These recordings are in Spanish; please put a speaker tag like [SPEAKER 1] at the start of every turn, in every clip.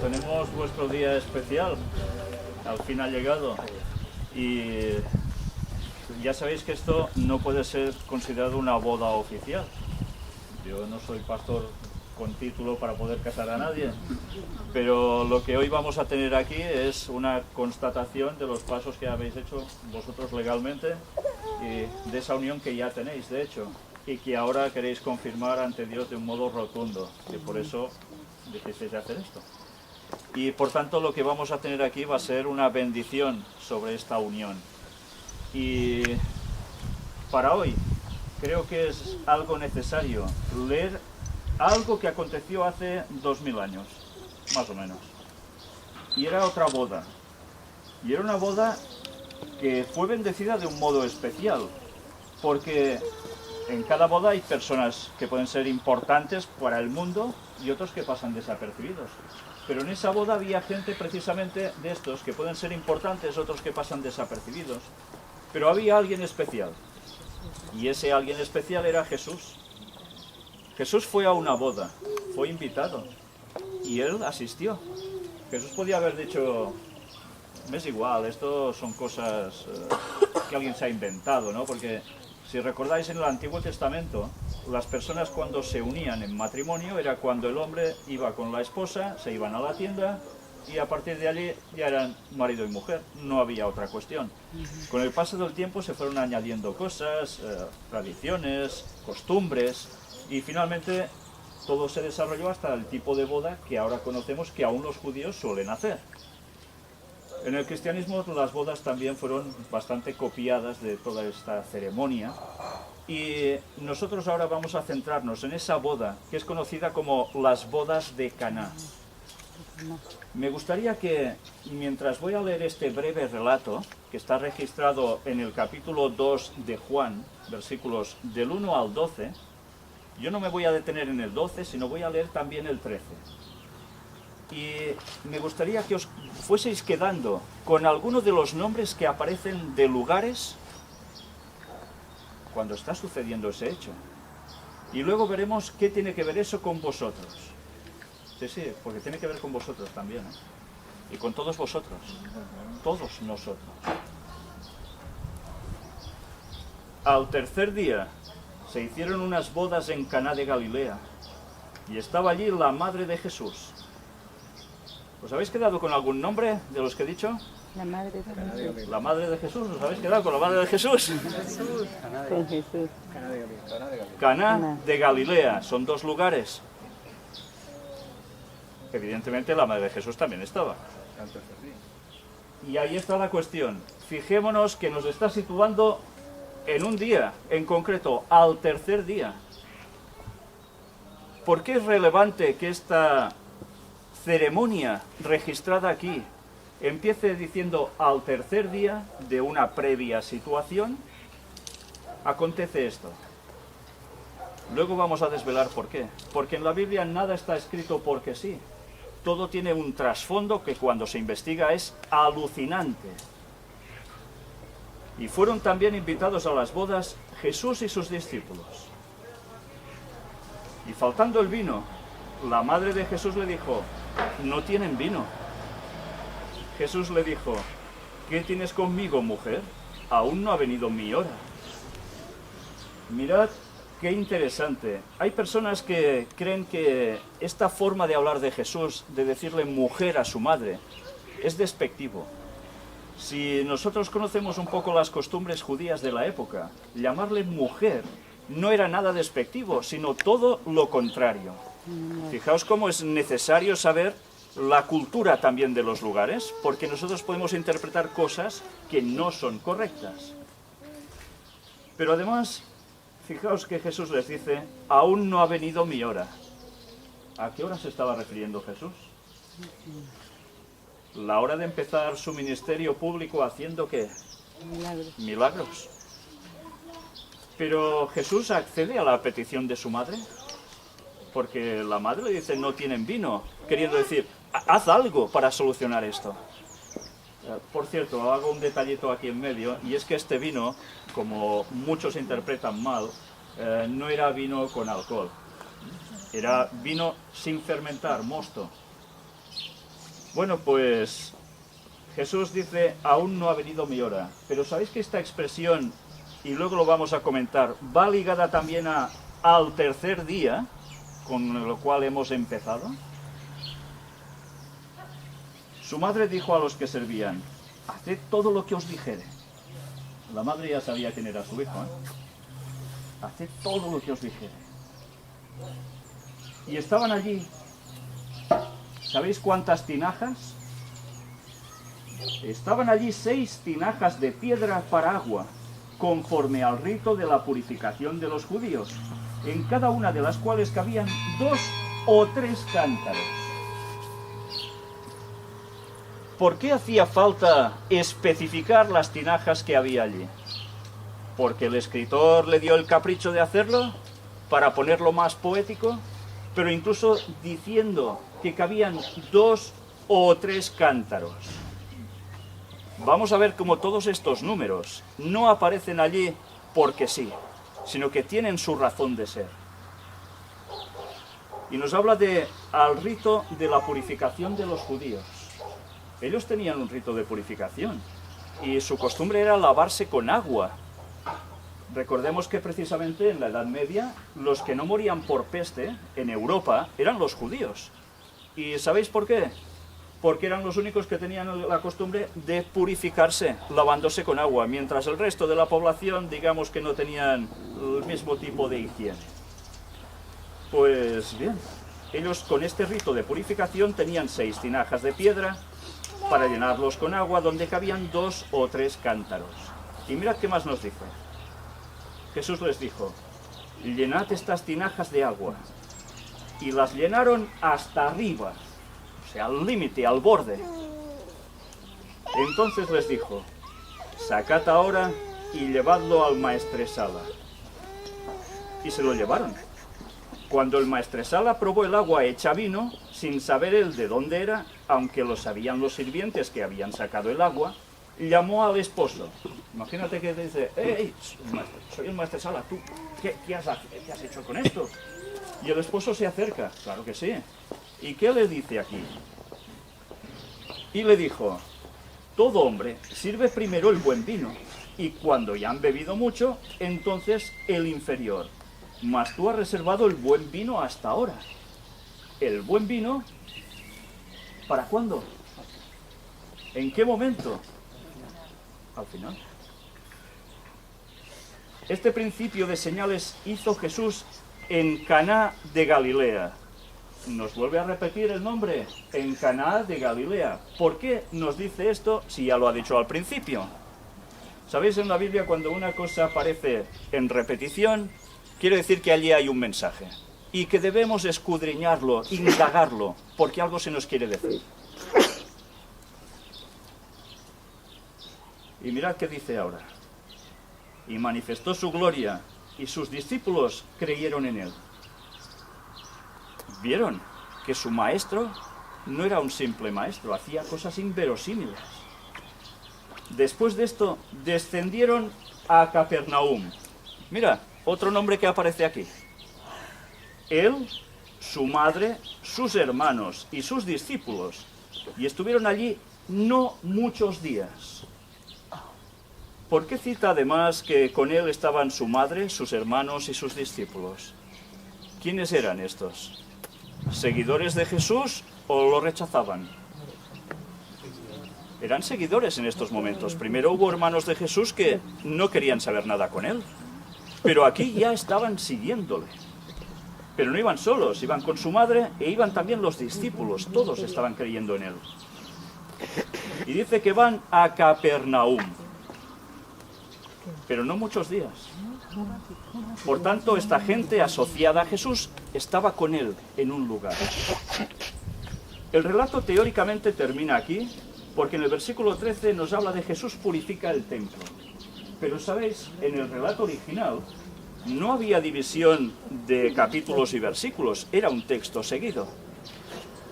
[SPEAKER 1] tenemos vuestro día especial, al fin ha llegado, y ya sabéis que esto no puede ser considerado una boda oficial. Yo no soy pastor con título para poder casar a nadie, pero lo que hoy vamos a tener aquí es una constatación de los pasos que habéis hecho vosotros legalmente y de esa unión que ya tenéis, de hecho, y que ahora queréis confirmar ante Dios de un modo rotundo, que por eso decidisteis hacer esto. Y por tanto lo que vamos a tener aquí va a ser una bendición sobre esta unión. Y para hoy creo que es algo necesario leer algo que aconteció hace 2000 años, más o menos. Y era otra boda. Y era una boda que fue bendecida de un modo especial, porque en cada boda hay personas que pueden ser importantes para el mundo y otros que pasan desapercibidos. Pero en esa boda había gente precisamente de estos que pueden ser importantes, otros que pasan desapercibidos. Pero había alguien especial. Y ese alguien especial era Jesús. Jesús fue a una boda, fue invitado. Y él asistió. Jesús podía haber dicho, me es igual, esto son cosas que alguien se ha inventado, ¿no? Porque si recordáis en el Antiguo Testamento, las personas cuando se unían en matrimonio era cuando el hombre iba con la esposa, se iban a la tienda y a partir de allí ya eran marido y mujer, no había otra cuestión. Con el paso del tiempo se fueron añadiendo cosas, tradiciones, costumbres y finalmente todo se desarrolló hasta el tipo de boda que ahora conocemos que aún los judíos suelen hacer. En el cristianismo las bodas también fueron bastante copiadas de toda esta ceremonia y nosotros ahora vamos a centrarnos en esa boda que es conocida como las bodas de Caná. Me gustaría que, mientras voy a leer este breve relato, que está registrado en el capítulo 2 de Juan, versículos del 1 al 12, yo no me voy a detener en el 12, sino voy a leer también el 13. Y me gustaría que os fueseis quedando con alguno de los nombres que aparecen de lugares cuando está sucediendo ese hecho. Y luego veremos qué tiene que ver eso con vosotros. Sí, porque tiene que ver con vosotros también, ¿eh? Y con todos vosotros, todos nosotros. Al tercer día se hicieron unas bodas en Caná de Galilea y estaba allí la madre de Jesús. ¿Os habéis quedado con algún nombre de los que he dicho?
[SPEAKER 2] La madre de Jesús.
[SPEAKER 1] La madre de Jesús, ¿os habéis quedado con la madre de Jesús?
[SPEAKER 2] Con Jesús.
[SPEAKER 1] Caná de Galilea, son dos lugares. Evidentemente la madre de Jesús también estaba. Y ahí está la cuestión. Fijémonos que nos está situando en un día, en concreto, al tercer día. ¿Por qué es relevante que esta ceremonia registrada aquí empiece diciendo al tercer día de una previa situación? Acontece esto. Luego vamos a desvelar por qué. Porque en la Biblia nada está escrito porque sí. Todo tiene un trasfondo que cuando se investiga es alucinante. Y fueron también invitados a las bodas Jesús y sus discípulos. Y faltando el vino, la madre de Jesús le dijo, no tienen vino. Jesús le dijo, ¿qué tienes conmigo, mujer? Aún no ha venido mi hora. Mirad qué interesante. Hay personas que creen que esta forma de hablar de Jesús, de decirle mujer a su madre, es despectivo. Si nosotros conocemos un poco las costumbres judías de la época, llamarle mujer no era nada despectivo, sino todo lo contrario. Fijaos cómo es necesario saber la cultura también de los lugares, porque nosotros podemos interpretar cosas que no son correctas. Pero además, fijaos que Jesús les dice, aún no ha venido mi hora. ¿A qué hora se estaba refiriendo Jesús? La hora de empezar su ministerio público haciendo ¿qué?
[SPEAKER 2] Milagros.
[SPEAKER 1] Milagros. Pero Jesús accede a la petición de su madre, porque la madre le dice, no tienen vino, queriendo decir, haz algo para solucionar esto. Por cierto, hago un detallito aquí en medio, y es que este vino, como muchos interpretan mal, no era vino con alcohol. Era vino sin fermentar, mosto. Bueno, pues Jesús dice, aún no ha venido mi hora. Pero ¿sabéis que esta expresión, y luego lo vamos a comentar, va ligada también al tercer día, con lo cual hemos empezado? Su madre dijo a los que servían, haced todo lo que os dijere. La madre ya sabía quién era su hijo, ¿eh? Haced todo lo que os dijere. Y estaban allí, ¿sabéis cuántas tinajas? Estaban allí 6 tinajas de piedra para agua, conforme al rito de la purificación de los judíos, en cada una de las cuales cabían 2 o 3 cántaros. ¿Por qué hacía falta especificar las tinajas que había allí? ¿Porque el escritor le dio el capricho de hacerlo? ¿Para ponerlo más poético? Pero incluso diciendo que cabían 2 o 3 cántaros. Vamos a ver cómo todos estos números no aparecen allí porque sí, sino que tienen su razón de ser. Y nos habla al rito de la purificación de los judíos. Ellos tenían un rito de purificación y su costumbre era lavarse con agua. Recordemos que precisamente en la Edad Media los que no morían por peste en Europa eran los judíos. ¿Y sabéis por qué? Porque eran los únicos que tenían la costumbre de purificarse lavándose con agua, mientras el resto de la población, digamos que no tenían el mismo tipo de higiene. Pues bien, ellos con este rito de purificación tenían 6 tinajas de piedra para llenarlos con agua, donde cabían 2 o 3 cántaros. Y mirad qué más nos dice. Jesús les dijo, llenad estas tinajas de agua. Y las llenaron hasta arriba, o sea, al límite, al borde. Entonces les dijo, sacad ahora y llevadlo al maestresala. Y se lo llevaron. Cuando el maestresala probó el agua hecha vino, sin saber él de dónde era, aunque lo sabían los sirvientes que habían sacado el agua, llamó al esposo. Imagínate que dice, ¡hey, soy el maestresala, tú, ¿qué has hecho con esto? Y el esposo se acerca, claro que sí. ¿Y qué le dice aquí? Y le dijo, todo hombre sirve primero el buen vino, y cuando ya han bebido mucho, entonces el inferior. Mas tú has reservado el buen vino hasta ahora. ¿El buen vino? ¿Para cuándo? ¿En qué momento? Al final. Este principio de señales hizo Jesús en Caná de Galilea. Nos vuelve a repetir el nombre, en Caná de Galilea. ¿Por qué nos dice esto si ya lo ha dicho al principio? ¿Sabéis en la Biblia cuando una cosa aparece en repetición? Quiere decir que allí hay un mensaje y que debemos escudriñarlo, indagarlo, porque algo se nos quiere decir. Y mirad qué dice ahora. Y manifestó su gloria, y sus discípulos creyeron en él. Vieron que su maestro no era un simple maestro, hacía cosas inverosímiles. Después de esto, descendieron a Capernaum. Mira, otro nombre que aparece aquí. Él, su madre, sus hermanos y sus discípulos. Y estuvieron allí no muchos días. ¿Por qué cita además que con él estaban su madre, sus hermanos y sus discípulos? ¿Quiénes eran estos? ¿Seguidores de Jesús o lo rechazaban? Eran seguidores en estos momentos. Primero hubo hermanos de Jesús que no querían saber nada con él. Pero aquí ya estaban siguiéndole. Pero no iban solos, iban con su madre e iban también los discípulos. Todos estaban creyendo en él. Y dice que van a Capernaum. Pero no muchos días. Por tanto, esta gente asociada a Jesús estaba con él en un lugar. El relato teóricamente termina aquí, porque en el versículo 13 nos habla de Jesús purifica el templo. Pero sabéis, en el relato original no había división de capítulos y versículos, era un texto seguido.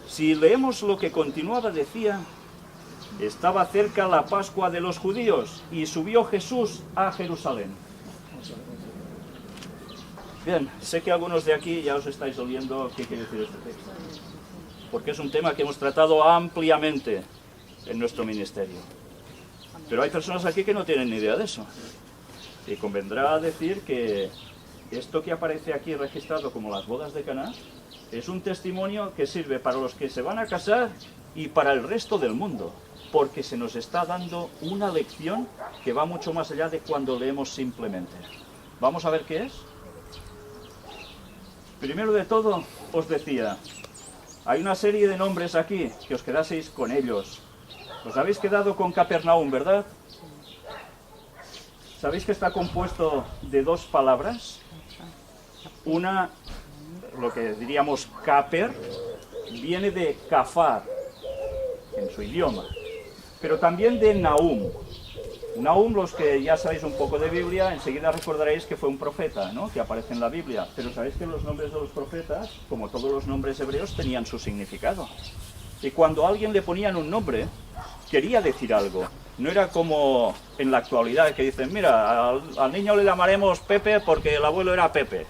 [SPEAKER 1] Si leemos lo que continuaba, decía, estaba cerca la Pascua de los judíos y subió Jesús a Jerusalén. Bien, sé que algunos de aquí ya os estáis oliendo qué quiere decir este texto. porque es un tema que hemos tratado ampliamente en nuestro ministerio. Pero hay personas aquí que no tienen ni idea de eso. Y convendrá decir que esto que aparece aquí registrado como las bodas de Caná es un testimonio que sirve para los que se van a casar y para el resto del mundo, porque se nos está dando una lección que va mucho más allá de cuando leemos simplemente. Vamos a ver qué es. Primero de todo, os decía, hay una serie de nombres aquí, que os quedaseis con ellos. Os habéis quedado con Capernaum, ¿verdad? ¿Sabéis que está compuesto de dos palabras? Una, lo que diríamos caper, viene de cafar, en su idioma, pero también de Nahum. Nahum, los que ya sabéis un poco de Biblia, enseguida recordaréis que fue un profeta, ¿no?, que aparece en la Biblia. Pero sabéis que los nombres de los profetas, como todos los nombres hebreos, tenían su significado. Y cuando a alguien le ponían un nombre, quería decir algo. No era como en la actualidad, que dicen, mira, al niño le llamaremos Pepe porque el abuelo era Pepe.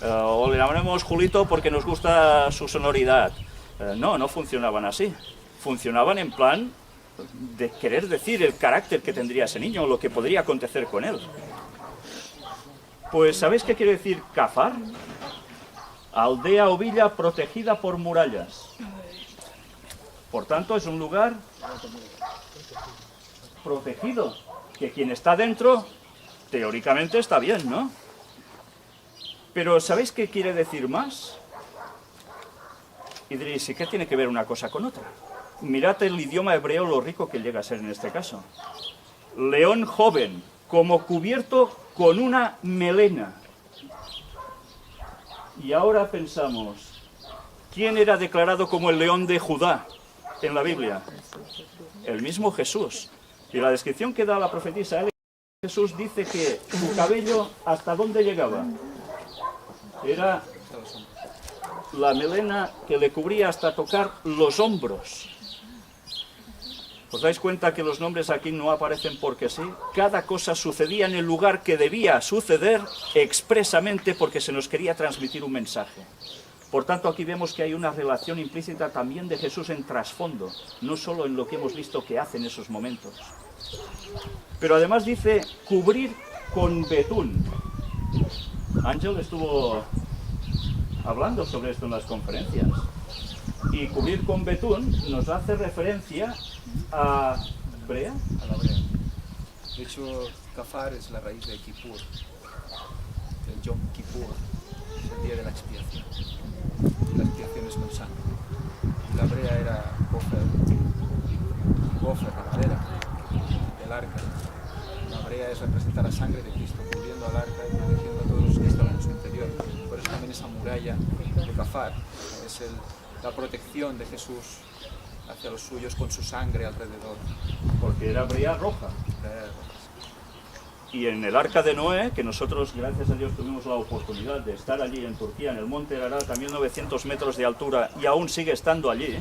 [SPEAKER 1] O le llamaremos Julito porque nos gusta su sonoridad. No funcionaban así. Funcionaban en plan de querer decir el carácter que tendría ese niño, o lo que podría acontecer con él. Pues, ¿sabéis qué quiere decir Cafar? Aldea o villa protegida por murallas. Por tanto, es un lugar protegido, que quien está dentro, teóricamente está bien, ¿no? Pero, ¿sabéis qué quiere decir más? Y diréis, ¿y qué tiene que ver una cosa con otra? Mirad el idioma hebreo, lo rico que llega a ser en este caso. León joven, como cubierto con una melena. Y ahora pensamos, ¿quién era declarado como el león de Judá en la Biblia? El mismo Jesús. Y la descripción que da la profetisa Jesús dice que su cabello, ¿hasta dónde llegaba? Era la melena que le cubría hasta tocar los hombros. ¿Os dais cuenta que los nombres aquí no aparecen porque sí? Cada cosa sucedía en el lugar que debía suceder expresamente porque se nos quería transmitir un mensaje. Por tanto, aquí vemos que hay una relación implícita también de Jesús en trasfondo, no solo en lo que hemos visto que hace en esos momentos. Pero además dice cubrir con betún. Ángel estuvo hablando sobre esto en las conferencias. Y cubrir con betún nos hace referencia a brea.
[SPEAKER 3] A la brea. De hecho, kafar es la raíz de Kippur, del Yom Kippur, es el día de la expiación. La expiación es con sangre. Y la brea era gofer de madera, del arca. La brea es representar la sangre de Cristo, cubriendo al arca y protegiendo a todos los que estaban en su interior. Por eso también esa muralla de kafar es la protección de Jesús hacia los suyos con su sangre alrededor.
[SPEAKER 1] Porque era brea roja. Y en el arca de Noé, que nosotros, gracias a Dios, tuvimos la oportunidad de estar allí en Turquía, en el monte Ararat, también 900 metros de altura, y aún sigue estando allí.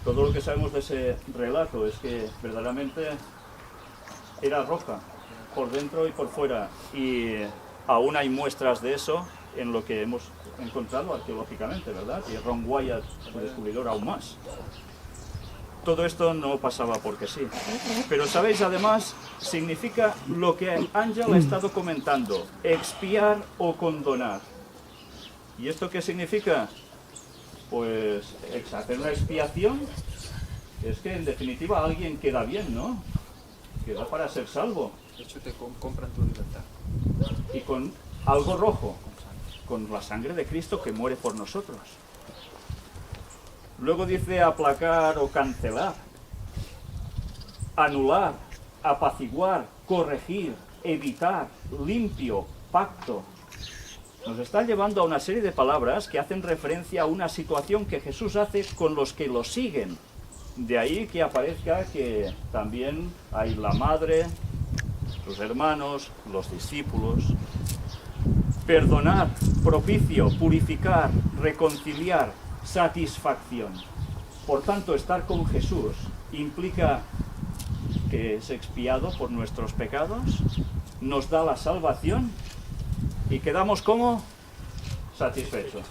[SPEAKER 1] Todo lo que sabemos de ese relato es que verdaderamente era roja, por dentro y por fuera, y aún hay muestras de eso en lo que hemos encontrado arqueológicamente, ¿verdad? Y Ron Wyatt, su descubridor, aún más. Todo esto no pasaba porque sí. Pero, ¿sabéis? Además, significa lo que Ángel ha estado comentando, expiar o condonar. ¿Y esto qué significa? Pues hacer una expiación. Es que, en definitiva, alguien queda bien, ¿no? Queda para ser salvo.
[SPEAKER 3] De hecho, te compran tu libertad.
[SPEAKER 1] Y con algo rojo, con la sangre de Cristo que muere por nosotros. Luego dice aplacar o cancelar, anular, apaciguar, corregir, evitar, limpio, pacto. Nos está llevando a una serie de palabras que hacen referencia a una situación que Jesús hace con los que lo siguen. De ahí que aparezca que también hay la madre, sus hermanos, los discípulos. Perdonar, propicio, purificar, reconciliar, satisfacción. Por tanto, estar con Jesús implica que es expiado por nuestros pecados, nos da la salvación y quedamos como satisfechos.